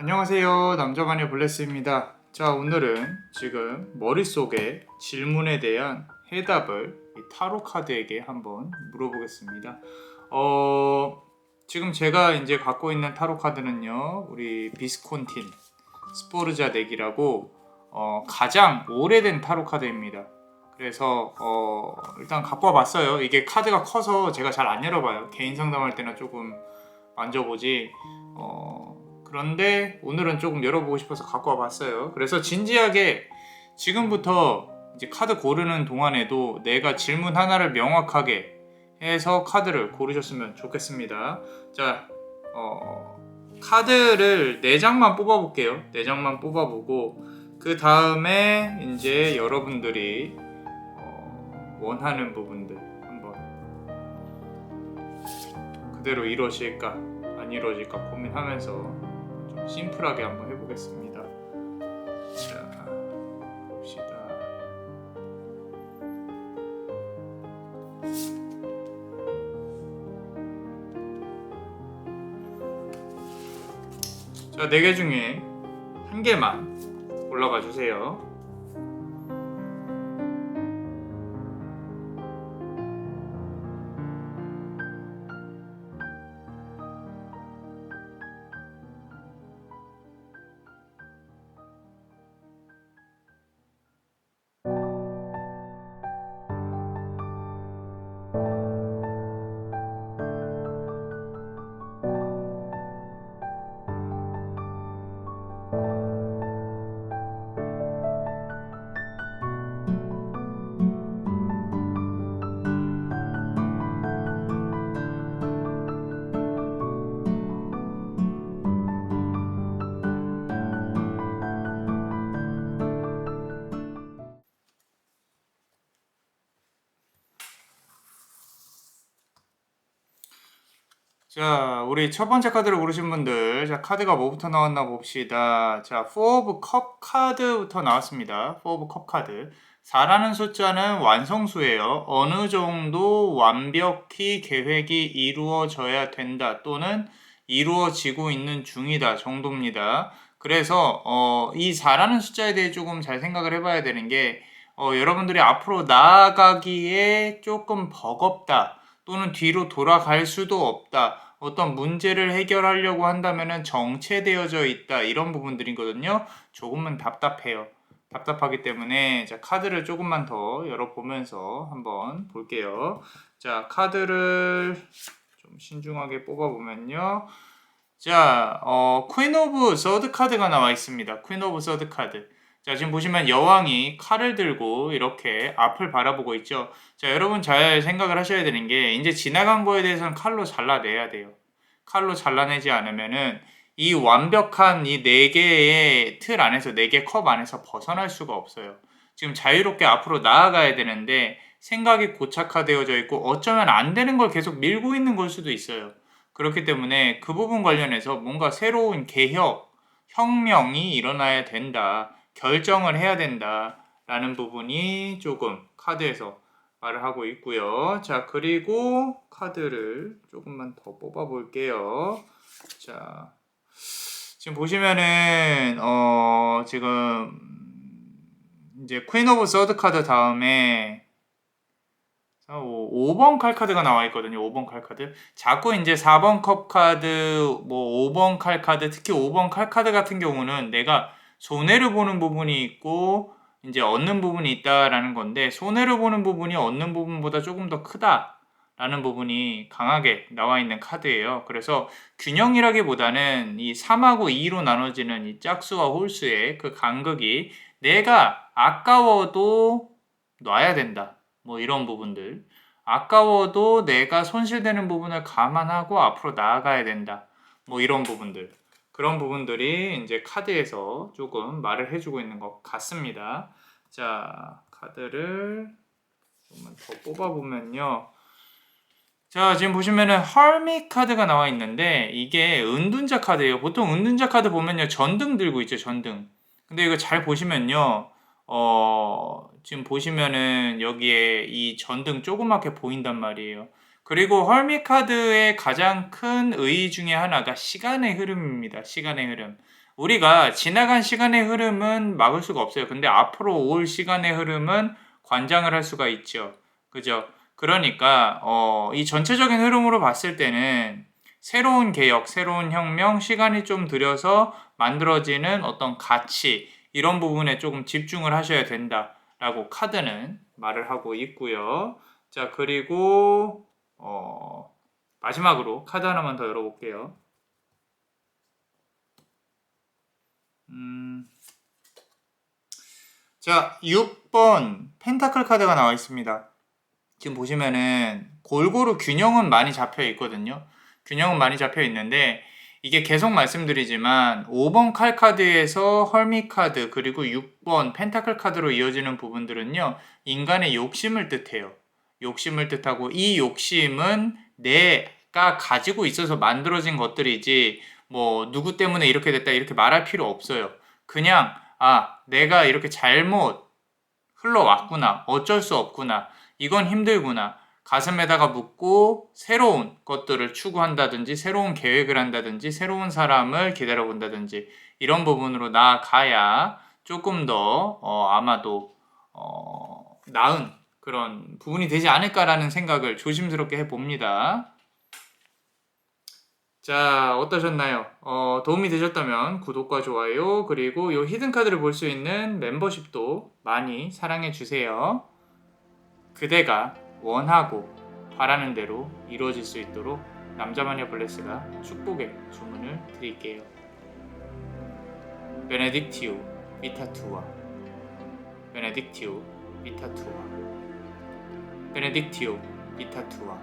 안녕하세요. 남자반의 블레스입니다. 자, 오늘은 지금 머릿속에 질문에 대한 해답을 이 타로 카드에게 한번 물어보겠습니다. 지금 제가 이제 갖고 있는 타로 카드는요, 우리 비스콘틴 스포르자 덱이라고 가장 오래된 타로 카드입니다. 그래서 일단 갖고 와봤어요. 이게 카드가 커서 제가 잘 안 열어봐요. 개인 상담할 때나 조금 만져보지. 그런데 오늘은 조금 열어보고 싶어서 갖고 와봤어요. 그래서 진지하게 지금부터 이제 카드 고르는 동안에도 내가 질문 하나를 명확하게 해서 카드를 고르셨으면 좋겠습니다. 자, 카드를 4장만 뽑아볼게요. 4장만 뽑아보고 그 다음에 이제 여러분들이 원하는 부분들 한번 그대로 이루어질까 안 이루어질까 고민하면서 좀 심플하게 한번 해보겠습니다. 자, 봅시다. 자, 4개 중에 한 개만 올라가 주세요. 자, 우리 첫 번째 카드를 고르신 분들, 자, 카드가 뭐부터 나왔나 봅시다. 자, 4 of Cup 카드부터 나왔습니다. 4 of Cup 카드. 4라는 숫자는 완성수예요. 어느 정도 완벽히 계획이 이루어져야 된다 또는 이루어지고 있는 중이다 정도입니다. 그래서 이 4라는 숫자에 대해 조금 잘 생각을 해봐야 되는 게 여러분들이 앞으로 나아가기에 조금 버겁다. 또는 뒤로 돌아갈 수도 없다. 어떤 문제를 해결하려고 한다면 정체되어져 있다. 이런 부분들이거든요. 조금은 답답해요. 답답하기 때문에 자, 카드를 조금만 더 열어보면서 한번 볼게요. 자, 카드를 좀 신중하게 뽑아보면요. 자, 퀸 오브 서드 카드가 나와 있습니다. 퀸 오브 서드 카드. 자, 지금 보시면 여왕이 칼을 들고 이렇게 앞을 바라보고 있죠. 자, 여러분 잘 생각을 하셔야 되는 게 이제 지나간 거에 대해서는 칼로 잘라내야 돼요. 칼로 잘라내지 않으면은 이 완벽한 이 4개의 틀 안에서 4개 컵 안에서 벗어날 수가 없어요. 지금 자유롭게 앞으로 나아가야 되는데 생각이 고착화되어져 있고 어쩌면 안 되는 걸 계속 밀고 있는 걸 수도 있어요. 그렇기 때문에 그 부분 관련해서 뭔가 새로운 개혁, 혁명이 일어나야 된다. 결정을 해야 된다라는 부분이 조금 카드에서 말을 하고 있고요. 자, 그리고 카드를 조금만 더 뽑아 볼게요. 자, 지금 보시면은 지금 이제 퀸 오브 서드 카드 다음에 5번 칼 카드가 나와 있거든요. 5번 칼 카드. 자꾸 이제 4번 컵 카드, 뭐 5번 칼 카드, 특히 5번 칼 카드 같은 경우는 내가 손해를 보는 부분이 있고 이제 얻는 부분이 있다라는 건데 손해를 보는 부분이 얻는 부분보다 조금 더 크다라는 부분이 강하게 나와 있는 카드예요. 그래서 균형이라기보다는 이 3하고 2로 나눠지는 이 짝수와 홀수의 그 간극이 내가 아까워도 놔야 된다. 뭐 이런 부분들. 아까워도 내가 손실되는 부분을 감안하고 앞으로 나아가야 된다. 뭐 이런 부분들. 그런 부분들이 이제 카드에서 조금 말을 해주고 있는 것 같습니다. 자, 카드를 조금만 더 뽑아보면요. 자, 지금 보시면은 헐밋 카드가 나와 있는데 이게 은둔자 카드예요. 보통 은둔자 카드 보면요. 전등 들고 있죠, 전등. 근데 이거 잘 보시면요. 지금 보시면은 여기에 이 전등 조그맣게 보인단 말이에요. 그리고 헐밋 카드의 가장 큰 의의 중에 하나가 시간의 흐름입니다. 시간의 흐름. 우리가 지나간 시간의 흐름은 막을 수가 없어요. 근데 앞으로 올 시간의 흐름은 관장을 할 수가 있죠. 그죠? 그러니까 이 전체적인 흐름으로 봤을 때는 새로운 개혁, 새로운 혁명, 시간이 좀 들여서 만들어지는 어떤 가치 이런 부분에 조금 집중을 하셔야 된다라고 카드는 말을 하고 있고요. 자, 그리고 마지막으로 카드 하나만 더 열어볼게요. 자, 6번 펜타클 카드가 나와 있습니다. 지금 보시면은 골고루 균형은 많이 잡혀 있거든요. 균형은 많이 잡혀 있는데 이게 계속 말씀드리지만 5번 칼 카드에서 헐미 카드 그리고 6번 펜타클 카드로 이어지는 부분들은요. 인간의 욕심을 뜻해요. 욕심을 뜻하고 이 욕심은 내가 가지고 있어서 만들어진 것들이지 뭐 누구 때문에 이렇게 됐다 이렇게 말할 필요 없어요. 그냥 내가 이렇게 잘못 흘러왔구나. 어쩔 수 없구나. 이건 힘들구나. 가슴에다가 묻고 새로운 것들을 추구한다든지 새로운 계획을 한다든지 새로운 사람을 기다려본다든지 이런 부분으로 나아가야 조금 더 아마도 나은 그런 부분이 되지 않을까라는 생각을 조심스럽게 해봅니다. 자, 어떠셨나요? 도움이 되셨다면 구독과 좋아요 그리고 이 히든카드를 볼 수 있는 멤버십도 많이 사랑해주세요. 그대가 원하고 바라는 대로 이루어질 수 있도록 남자마녀 블레스가 축복의 주문을 드릴게요. 베네딕티오 비타투아 베네딕티오 비타투아 베네딕티오 비타투아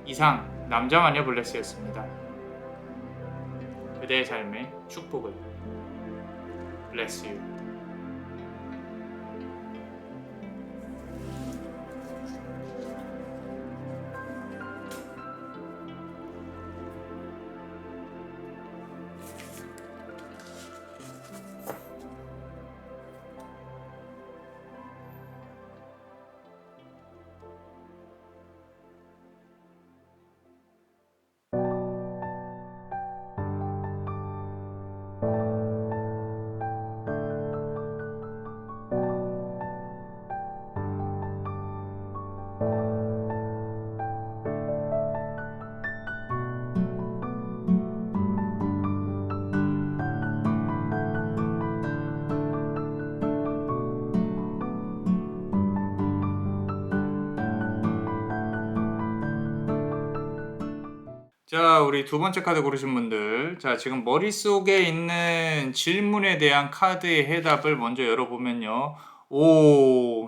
이상 남자마녀 블레스였습니다. 그대의 삶의 축복을 Bless you. 자, 우리 두 번째 카드 고르신 분들. 자, 지금 머릿속에 있는 질문에 대한 카드의 해답을 먼저 열어보면요.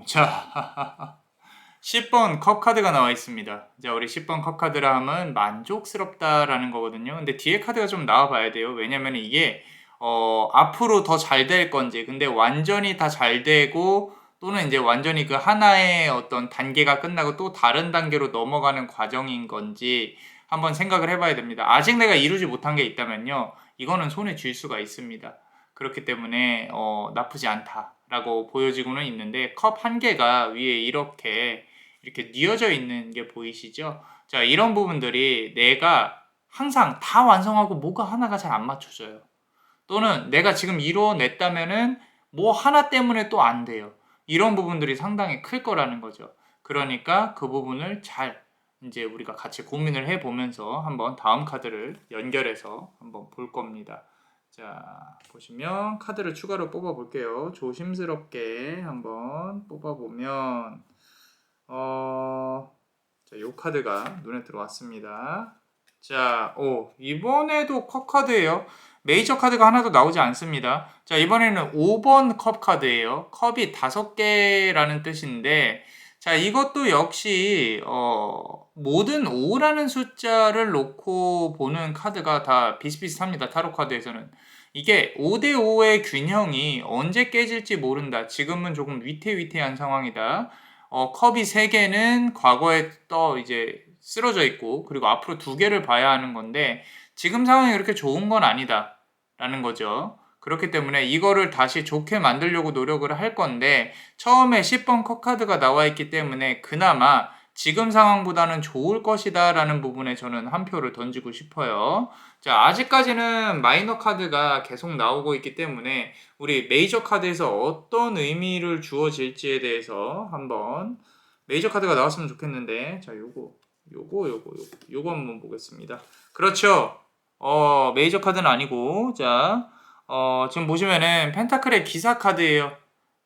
자, 10번 컵 카드가 나와 있습니다. 자, 우리 10번 컵 카드라 하면 만족스럽다라는 거거든요. 근데 뒤에 카드가 좀 나와 봐야 돼요. 왜냐면 이게, 앞으로 더 잘 될 건지, 근데 완전히 다 잘 되고, 또는 이제 완전히 그 하나의 어떤 단계가 끝나고 또 다른 단계로 넘어가는 과정인 건지, 한번 생각을 해봐야 됩니다. 아직 내가 이루지 못한 게 있다면요. 이거는 손에 쥘 수가 있습니다. 그렇기 때문에 나쁘지 않다라고 보여지고는 있는데 컵 한 개가 위에 이렇게 뉘어져 있는 게 보이시죠? 자, 이런 부분들이 내가 항상 다 완성하고 뭐가 하나가 잘 안 맞춰져요. 또는 내가 지금 이뤄냈다면은 뭐 하나 때문에 또 안 돼요. 이런 부분들이 상당히 클 거라는 거죠. 그러니까 그 부분을 잘 이제 우리가 같이 고민을 해보면서 한번 다음 카드를 연결해서 한번 볼 겁니다. 자, 보시면 카드를 추가로 뽑아 볼게요. 조심스럽게 한번 뽑아 보면 자, 요 카드가 눈에 들어왔습니다. 자, 이번에도 컵 카드예요. 메이저 카드가 하나도 나오지 않습니다. 자, 이번에는 5번 컵 카드예요. 컵이 5개라는 뜻인데 자, 이것도 역시 모든 5라는 숫자를 놓고 보는 카드가 다 비슷비슷합니다. 타로 카드에서는. 이게 5대 5의 균형이 언제 깨질지 모른다. 지금은 조금 위태위태한 상황이다. 컵이 3개는 과거에 이제 쓰러져 있고 그리고 앞으로 2개를 봐야 하는 건데 지금 상황이 그렇게 좋은 건 아니다. 라는 거죠. 그렇기 때문에 이거를 다시 좋게 만들려고 노력을 할 건데 처음에 10번 컵 카드가 나와 있기 때문에 그나마 지금 상황보다는 좋을 것이다 라는 부분에 저는 한 표를 던지고 싶어요. 자, 아직까지는 마이너 카드가 계속 나오고 있기 때문에 우리 메이저 카드에서 어떤 의미를 주어질지에 대해서 한번 메이저 카드가 나왔으면 좋겠는데, 자, 요거 한번 보겠습니다. 그렇죠. 메이저 카드는 아니고, 자, 지금 보시면은 펜타클의 기사 카드예요.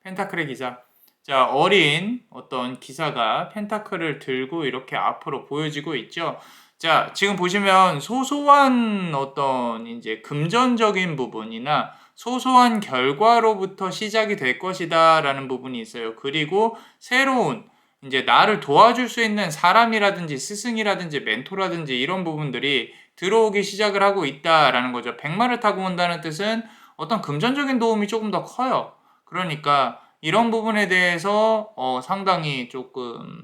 펜타클의 기사. 자, 어린 어떤 기사가 펜타클을 들고 이렇게 앞으로 보여지고 있죠. 자, 지금 보시면 소소한 어떤 이제 금전적인 부분이나 소소한 결과로부터 시작이 될 것이다 라는 부분이 있어요. 그리고 새로운 이제 나를 도와줄 수 있는 사람이라든지 스승이라든지 멘토라든지 이런 부분들이 들어오기 시작을 하고 있다라는 거죠. 백마를 타고 온다는 뜻은 어떤 금전적인 도움이 조금 더 커요. 그러니까 이런 부분에 대해서 상당히 조금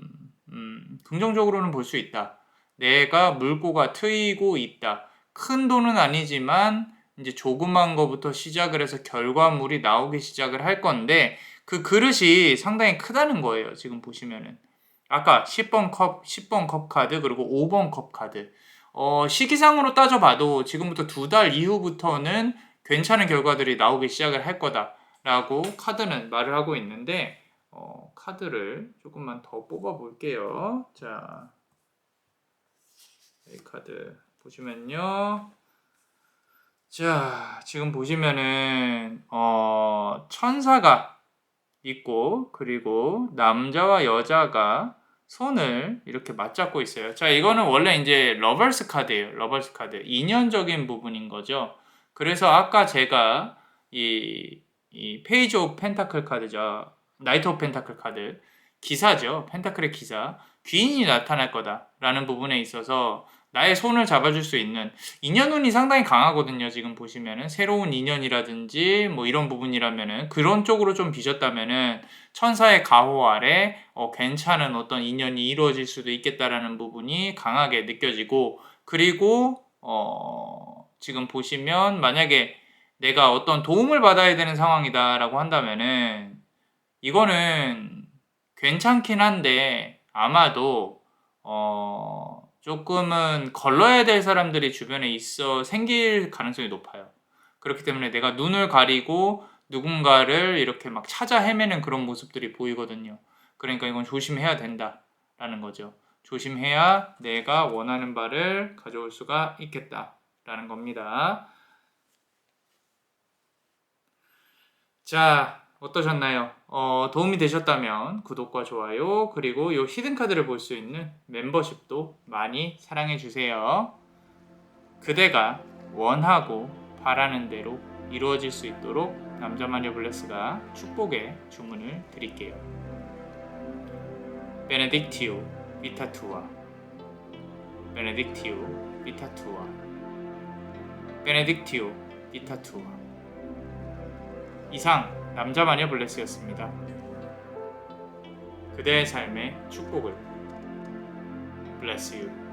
긍정적으로는 볼 수 있다. 내가 물꼬가 트이고 있다. 큰 돈은 아니지만 이제 조그만 거부터 시작을 해서 결과물이 나오기 시작을 할 건데 그 그릇이 상당히 크다는 거예요. 지금 보시면은. 아까 10번 컵 카드 그리고 5번 컵 카드. 시기상으로 따져봐도 지금부터 2달 이후부터는 괜찮은 결과들이 나오기 시작을 할 거다라고 카드는 말을 하고 있는데 카드를 조금만 더 뽑아 볼게요. 자, 이 카드 보시면요. 자, 지금 보시면은 천사가 있고 그리고 남자와 여자가 손을 이렇게 맞잡고 있어요. 자, 이거는 원래 이제 러버스 카드예요. 러버스 카드. 인연적인 부분인 거죠. 그래서 아까 제가 이 페이지 오브 펜타클 카드죠. 나이트 오브 펜타클 카드. 기사죠. 펜타클의 기사. 귀인이 나타날 거다라는 부분에 있어서 나의 손을 잡아줄 수 있는 인연운이 상당히 강하거든요. 지금 보시면은 새로운 인연이라든지 뭐 이런 부분이라면은 그런 쪽으로 좀 비셨다면은 천사의 가호 아래 괜찮은 어떤 인연이 이루어질 수도 있겠다라는 부분이 강하게 느껴지고 그리고 지금 보시면 만약에 내가 어떤 도움을 받아야 되는 상황이다라고 한다면은 이거는 괜찮긴 한데 아마도 조금은 걸러야 될 사람들이 주변에 있어 생길 가능성이 높아요. 그렇기 때문에 내가 눈을 가리고 누군가를 이렇게 막 찾아 헤매는 그런 모습들이 보이거든요. 그러니까 이건 조심해야 된다라는 거죠. 조심해야 내가 원하는 바를 가져올 수가 있겠다라는 겁니다. 자, 어떠셨나요? 도움이 되셨다면 구독과 좋아요 그리고 이 히든 카드를 볼 수 있는 멤버십도 많이 사랑해 주세요. 그대가 원하고 바라는 대로 이루어질 수 있도록 남자마녀 블레스가 축복의 주문을 드릴게요. 베네딕티오 비타투아 베네딕티오 비타투아 베네딕티오 비타투아 이상 남자마녀 블레스였습니다. 그대의 삶의 축복을 Bless you.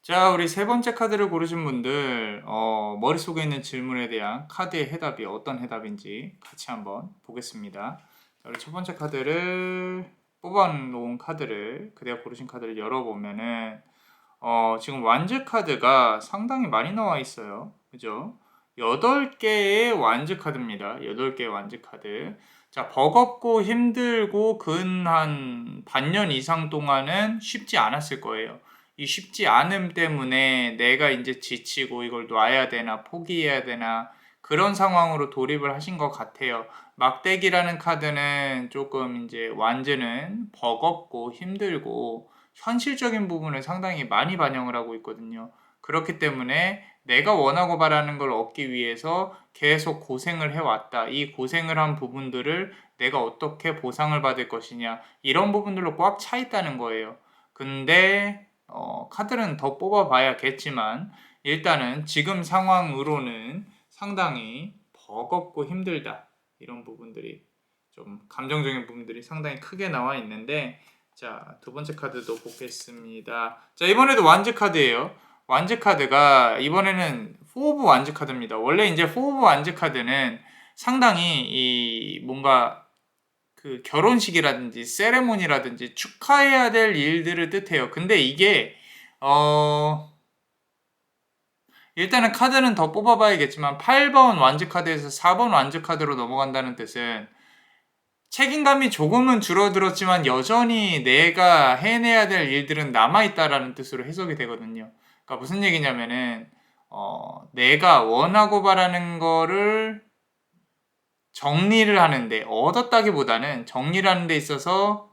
자, 우리 세 번째 카드를 고르신 분들 머릿속에 있는 질문에 대한 카드의 해답이 어떤 해답인지 같이 한번 보겠습니다. 자, 우리 첫 번째 카드를 뽑아놓은 카드를 그대가 고르신 카드를 열어보면은 지금 완즈 카드가 상당히 많이 나와 있어요. 그죠? 8개의 완즈 카드입니다. 8개의 완즈 카드. 자, 버겁고 힘들고 근 한 반년 이상 동안은 쉽지 않았을 거예요. 이 쉽지 않음 때문에 내가 이제 지치고 이걸 놔야 되나 포기해야 되나 그런 상황으로 돌입을 하신 것 같아요. 막대기라는 카드는 조금 이제 완즈는 버겁고 힘들고 현실적인 부분을 상당히 많이 반영을 하고 있거든요. 그렇기 때문에 내가 원하고 바라는 걸 얻기 위해서 계속 고생을 해왔다. 이 고생을 한 부분들을 내가 어떻게 보상을 받을 것이냐. 이런 부분들로 꽉 차 있다는 거예요. 근데 카드는 더 뽑아봐야겠지만 일단은 지금 상황으로는 상당히 버겁고 힘들다. 이런 부분들이 좀 감정적인 부분들이 상당히 크게 나와 있는데 자, 두 번째 카드도 보겠습니다. 자, 이번에도 완즈 카드예요. 완즈 카드가 이번에는 4 오브 완즈 카드입니다. 원래 이제 4 오브 완즈 카드는 상당히 이 뭔가 그 결혼식이라든지 세레모니라든지 축하해야 될 일들을 뜻해요. 근데 이게 일단은 카드는 더 뽑아봐야겠지만 8번 완즈 카드에서 4번 완즈 카드로 넘어간다는 뜻은 책임감이 조금은 줄어들었지만 여전히 내가 해내야 될 일들은 남아있다라는 뜻으로 해석이 되거든요. 그러니까 무슨 얘기냐면은 내가 원하고 바라는 거를 정리를 하는데 얻었다기보다는 정리를 하는 데 있어서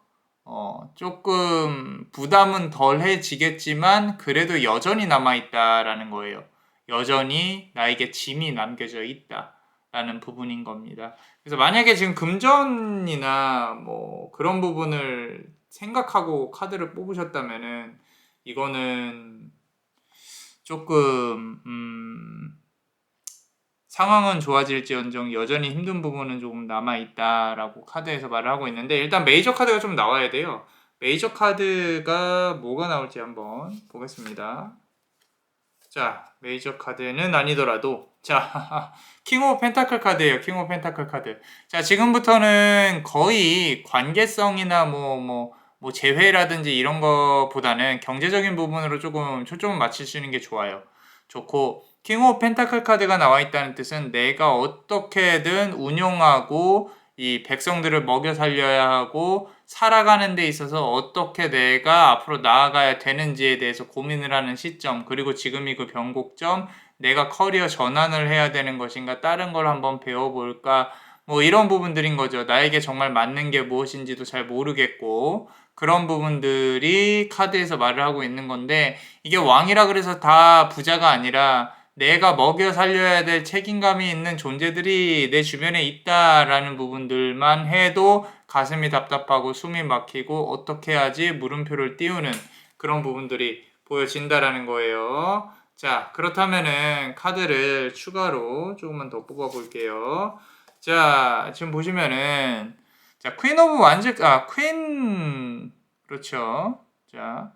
조금 부담은 덜해지겠지만 그래도 여전히 남아있다라는 거예요. 여전히 나에게 짐이 남겨져 있다라는 부분인 겁니다. 그래서 만약에 지금 금전이나 뭐 그런 부분을 생각하고 카드를 뽑으셨다면은 이거는 조금 상황은 좋아질지언정 여전히 힘든 부분은 조금 남아있다라고 카드에서 말을 하고 있는데 일단 메이저 카드가 좀 나와야 돼요. 메이저 카드가 뭐가 나올지 한번 보겠습니다. 자, 메이저 카드는 아니더라도 자, 킹 오브 펜타클 카드예요. 킹 오브 펜타클 카드. 자, 지금부터는 거의 관계성이나 뭐 재회라든지 이런 거보다는 경제적인 부분으로 조금 초점을 맞추시는 게 좋아요. 좋고 킹 오브 펜타클 카드가 나와 있다는 뜻은 내가 어떻게든 운용하고 이 백성들을 먹여 살려야 하고 살아가는 데 있어서 어떻게 내가 앞으로 나아가야 되는지에 대해서 고민을 하는 시점, 그리고 지금이 그 변곡점, 내가 커리어 전환을 해야 되는 것인가, 다른 걸 한번 배워볼까, 뭐 이런 부분들인 거죠. 나에게 정말 맞는 게 무엇인지도 잘 모르겠고, 그런 부분들이 카드에서 말을 하고 있는 건데, 이게 왕이라 그래서 다 부자가 아니라 내가 먹여 살려야 될 책임감이 있는 존재들이 내 주변에 있다라는 부분들만 해도 가슴이 답답하고 숨이 막히고 어떻게 해야지 물음표를 띄우는 그런 부분들이 보여진다라는 거예요. 자, 그렇다면은 카드를 추가로 조금만 더 뽑아 볼게요. 자, 지금 보시면은 자, 퀸 오브 완즈 퀸 그렇죠. 자,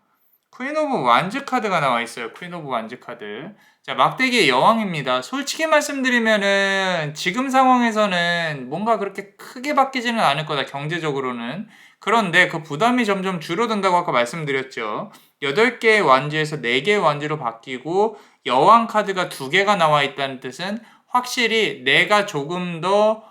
퀸 오브 완즈 카드가 나와 있어요. 퀸 오브 완즈 카드. 자, 막대기의 여왕입니다. 솔직히 말씀드리면은 지금 상황에서는 뭔가 그렇게 크게 바뀌지는 않을 거다. 경제적으로는. 그런데 그 부담이 점점 줄어든다고 아까 말씀드렸죠. 8개의 완즈에서 4개의 완즈로 바뀌고 여왕 카드가 2개가 나와 있다는 뜻은 확실히 내가 조금 더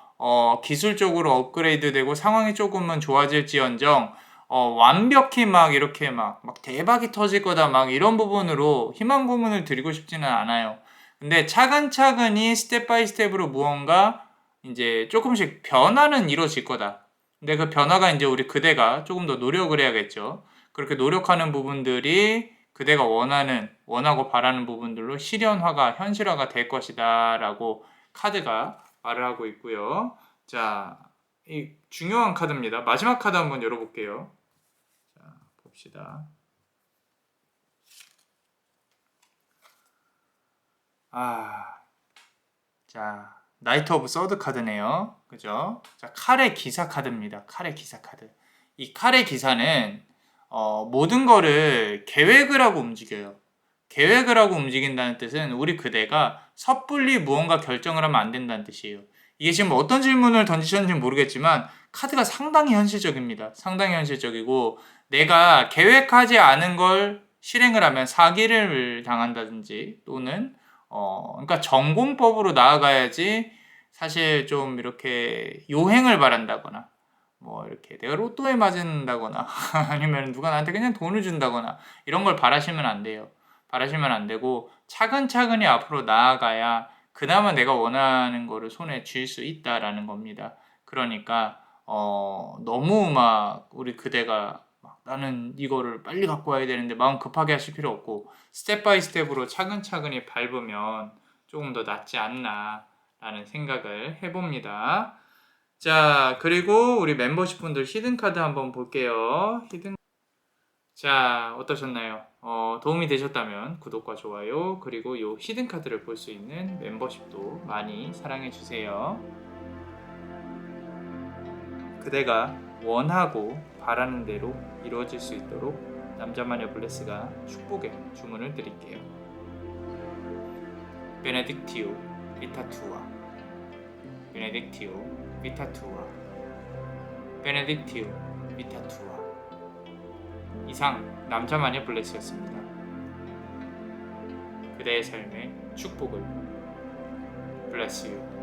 기술적으로 업그레이드 되고 상황이 조금은 좋아질지언정 완벽히 막 이렇게 막 대박이 터질 거다 막 이런 부분으로 희망 고문을 드리고 싶지는 않아요. 근데 차근차근히 스텝 바이 스텝으로 무언가 이제 조금씩 변화는 이루어질 거다. 근데 그 변화가 이제 우리 그대가 조금 더 노력을 해야겠죠. 그렇게 노력하는 부분들이 그대가 원하고 바라는 부분들로 실현화가, 현실화가 될 것이다 라고 카드가 말을 하고 있고요. 자, 이 중요한 카드입니다. 마지막 카드 한번 열어볼게요. 자, 봅시다. 자, 나이트 오브 서드 카드네요. 그죠? 자, 칼의 기사 카드입니다. 칼의 기사 카드. 이 칼의 기사는 모든 거를 계획을 하고 움직여요. 계획을 하고 움직인다는 뜻은 우리 그대가 섣불리 무언가 결정을 하면 안 된다는 뜻이에요. 이게 지금 어떤 질문을 던지셨는지 모르겠지만 카드가 상당히 현실적입니다. 상당히 현실적이고 내가 계획하지 않은 걸 실행을 하면 사기를 당한다든지 또는 그러니까 전공법으로 나아가야지 사실 좀 이렇게 요행을 바란다거나 뭐 이렇게 내가 로또에 맞은다거나 아니면 누가 나한테 그냥 돈을 준다거나 이런 걸 바라시면 안 돼요. 바라시면 안 되고 차근차근히 앞으로 나아가야 그나마 내가 원하는 거를 손에 쥘 수 있다라는 겁니다. 그러니까 너무 막 우리 그대가 막 나는 이거를 빨리 갖고 와야 되는데 마음 급하게 하실 필요 없고 스텝 바이 스텝으로 차근차근히 밟으면 조금 더 낫지 않나라는 생각을 해봅니다. 자, 그리고 우리 멤버십 분들 히든카드 한번 볼게요. 자, 어떠셨나요? 도움이 되셨다면 구독과 좋아요, 그리고 요 히든카드를 볼 수 있는 멤버십도 많이 사랑해주세요. 그대가 원하고 바라는 대로 이루어질 수 있도록 남자마녀 블레스가 축복의 주문을 드릴게요. 베네딕티오 비타투아, 베네딕티오 비타투아, 베네딕티오 비타투아. 이상 남자마녀 블레스였습니다. 그대의 삶의 축복을 bless you.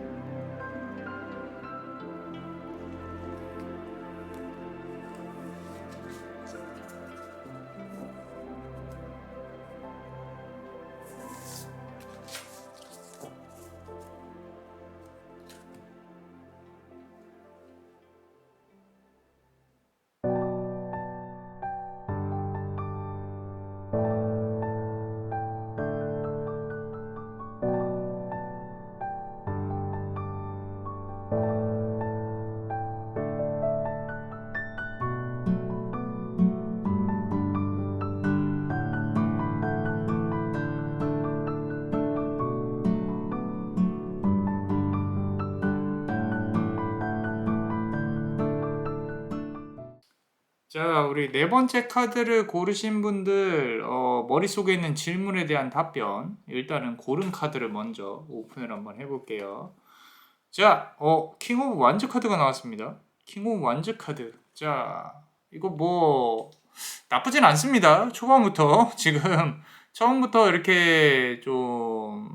자, 우리 네 번째 카드를 고르신 분들 머릿속에 있는 질문에 대한 답변, 일단은 고른 카드를 먼저 오픈을 한번 해볼게요. 자, 킹 오브 완즈 카드가 나왔습니다. 킹 오브 완즈 카드. 자, 이거 뭐 나쁘진 않습니다. 초반부터 지금 처음부터 이렇게 좀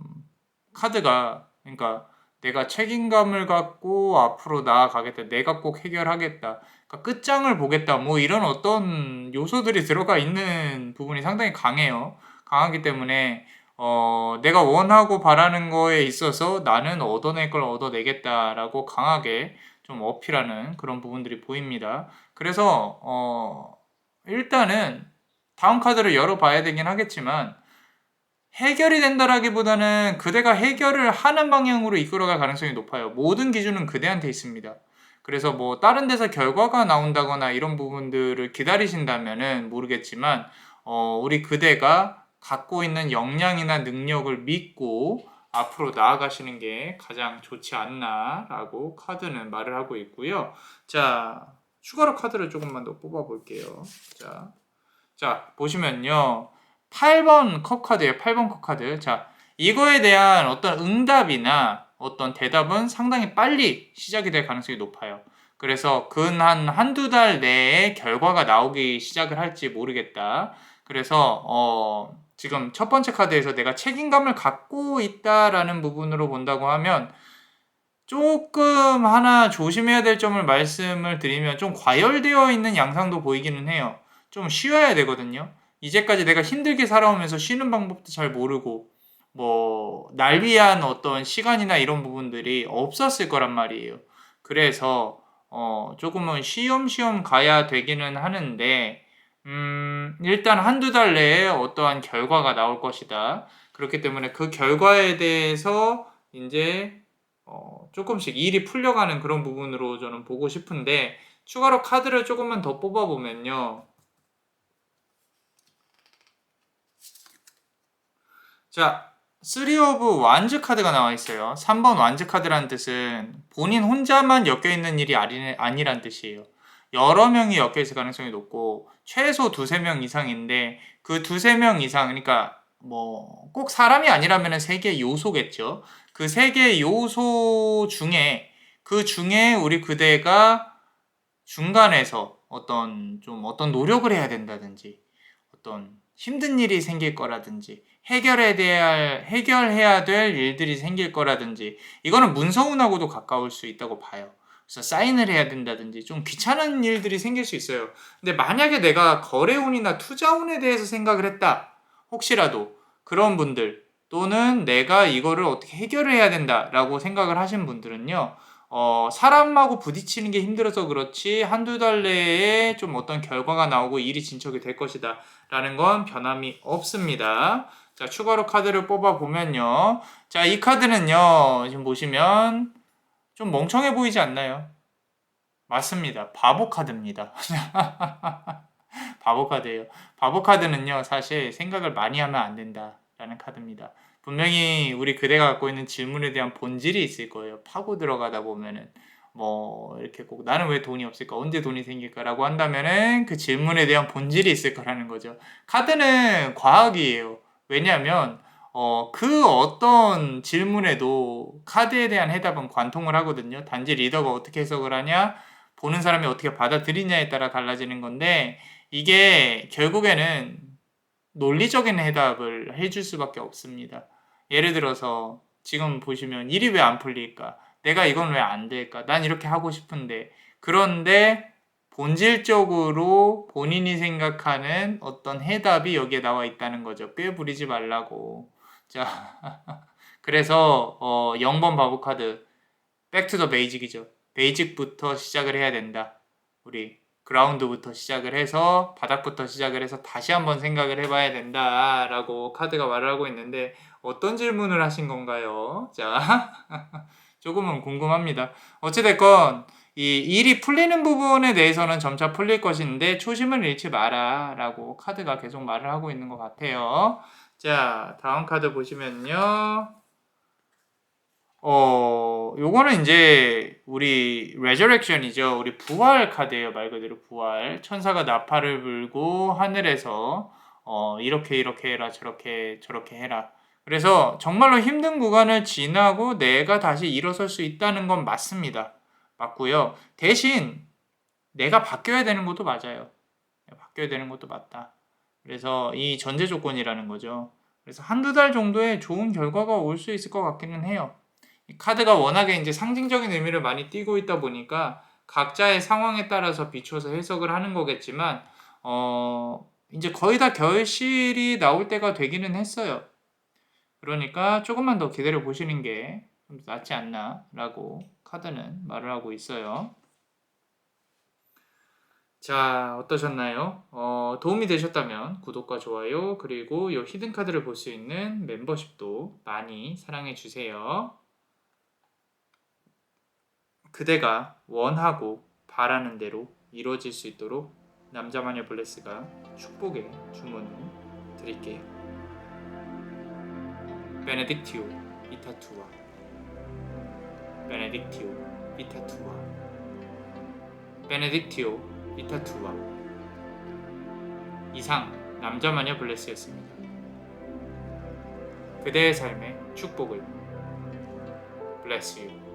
카드가, 그러니까 내가 책임감을 갖고 앞으로 나아가겠다, 내가 꼭 해결하겠다, 그러니까 끝장을 보겠다, 뭐 이런 어떤 요소들이 들어가 있는 부분이 상당히 강해요. 강하기 때문에 내가 원하고 바라는 거에 있어서 나는 얻어낼 걸 얻어내겠다라고 강하게 좀 어필하는 그런 부분들이 보입니다. 그래서 일단은 다음 카드를 열어봐야 되긴 하겠지만 해결이 된다라기보다는 그대가 해결을 하는 방향으로 이끌어갈 가능성이 높아요. 모든 기준은 그대한테 있습니다. 그래서 뭐 다른 데서 결과가 나온다거나 이런 부분들을 기다리신다면은 모르겠지만 우리 그대가 갖고 있는 역량이나 능력을 믿고 앞으로 나아가시는 게 가장 좋지 않나라고 카드는 말을 하고 있고요. 자, 추가로 카드를 조금만 더 뽑아 볼게요. 자, 보시면요. 8번 컵 카드예요. 8번 컵 카드. 자, 이거에 대한 어떤 응답이나 어떤 대답은 상당히 빨리 시작이 될 가능성이 높아요. 그래서 근 한두 달 내에 결과가 나오기 시작을 할지 모르겠다. 그래서 지금 첫 번째 카드에서 내가 책임감을 갖고 있다라는 부분으로 본다고 하면 조금 하나 조심해야 될 점을 말씀을 드리면 좀 과열되어 있는 양상도 보이기는 해요. 좀 쉬어야 되거든요. 이제까지 내가 힘들게 살아오면서 쉬는 방법도 잘 모르고 뭐 날 위한 어떤 시간이나 이런 부분들이 없었을 거란 말이에요. 그래서 조금은 쉬엄쉬엄 가야 되기는 하는데 일단 한두 달 내에 어떠한 결과가 나올 것이다. 그렇기 때문에 그 결과에 대해서 이제 조금씩 일이 풀려가는 그런 부분으로 저는 보고 싶은데 추가로 카드를 조금만 더 뽑아보면요. 자, 3 오브 완즈 카드가 나와 있어요. 3번 완즈 카드라는 뜻은 본인 혼자만 엮여있는 일이 아니란 뜻이에요. 여러 명이 엮여있을 가능성이 높고 최소 두세 명 이상인데 그 두세 명 이상, 그러니까 뭐 꼭 사람이 아니라면 3개의 요소겠죠. 그 3개의 요소 중에 그 중에 우리 그대가 중간에서 어떤 노력을 해야 된다든지 어떤 힘든 일이 생길 거라든지 해결해야 될 일들이 생길 거라든지 이거는 문서운하고도 가까울 수 있다고 봐요. 그래서 사인을 해야 된다든지 좀 귀찮은 일들이 생길 수 있어요. 근데 만약에 내가 거래운이나 투자운에 대해서 생각을 했다. 혹시라도 그런 분들 또는 내가 이거를 어떻게 해결을 해야 된다라고 생각을 하신 분들은요. 사람하고 부딪히는 게 힘들어서 그렇지 한두 달 내에 좀 어떤 결과가 나오고 일이 진척이 될 것이다 라는 건 변함이 없습니다. 자, 추가로 카드를 뽑아 보면요. 자, 이 카드는요. 지금 보시면 좀 멍청해 보이지 않나요? 맞습니다. 바보 카드입니다. 바보 카드예요. 바보 카드는요. 사실 생각을 많이 하면 안 된다라는 카드입니다. 분명히 우리 그대가 갖고 있는 질문에 대한 본질이 있을 거예요. 파고 들어가다 보면은 뭐 이렇게 꼭 나는 왜 돈이 없을까? 언제 돈이 생길까라고 한다면은 그 질문에 대한 본질이 있을 거라는 거죠. 카드는 과학이에요. 왜냐하면 그 어떤 질문에도 카드에 대한 해답은 관통을 하거든요. 단지 리더가 어떻게 해석을 하냐, 보는 사람이 어떻게 받아들이냐에 따라 달라지는 건데 이게 결국에는 논리적인 해답을 해줄 수밖에 없습니다. 예를 들어서 지금 보시면 일이 왜 안 풀릴까? 내가 이건 왜 안 될까? 난 이렇게 하고 싶은데. 그런데 본질적으로 본인이 생각하는 어떤 해답이 여기에 나와 있다는 거죠. 꾀부리지 말라고. 자, 그래서 0번 바보 카드 백투 더 베이직이죠. 베이직부터 시작을 해야 된다. 우리 그라운드부터 시작을 해서 바닥부터 시작을 해서 다시 한번 생각을 해봐야 된다라고 카드가 말을 하고 있는데 어떤 질문을 하신 건가요? 자, 조금은 궁금합니다. 어찌됐건 이 일이 풀리는 부분에 대해서는 점차 풀릴 것인데 초심을 잃지 마라 라고 카드가 계속 말을 하고 있는 것 같아요. 자, 다음 카드 보시면요. 요거는 이제 우리 레저렉션이죠. 우리 부활 카드예요. 말 그대로 부활. 천사가 나팔을 불고 하늘에서 이렇게 이렇게 해라 저렇게 저렇게 해라. 그래서 정말로 힘든 구간을 지나고 내가 다시 일어설 수 있다는 건 맞습니다. 맞고요. 대신 내가 바뀌어야 되는 것도 맞아요. 바뀌어야 되는 것도 맞다. 그래서 이 전제 조건이라는 거죠. 그래서 한두 달 정도에 좋은 결과가 올 수 있을 것 같기는 해요. 이 카드가 워낙에 이제 상징적인 의미를 많이 띠고 있다 보니까 각자의 상황에 따라서 비춰서 해석을 하는 거겠지만, 이제 거의 다 결실이 나올 때가 되기는 했어요. 그러니까 조금만 더 기다려 보시는 게 좀 낫지 않나라고 카드는 말을 하고 있어요. 자, 어떠셨나요? 도움이 되셨다면 구독과 좋아요, 그리고 이 히든 카드를 볼 수 있는 멤버십도 많이 사랑해 주세요. 그대가 원하고 바라는 대로 이루어질 수 있도록 남자마녀 블레스가 축복의 주문을 드릴게요. 베네딕티오 이타투아 베네딕티오 이타투아 베네딕티오 이타투아 이상 남자마녀 블레스였습니다. 그대의 삶의 축복을 Bless you.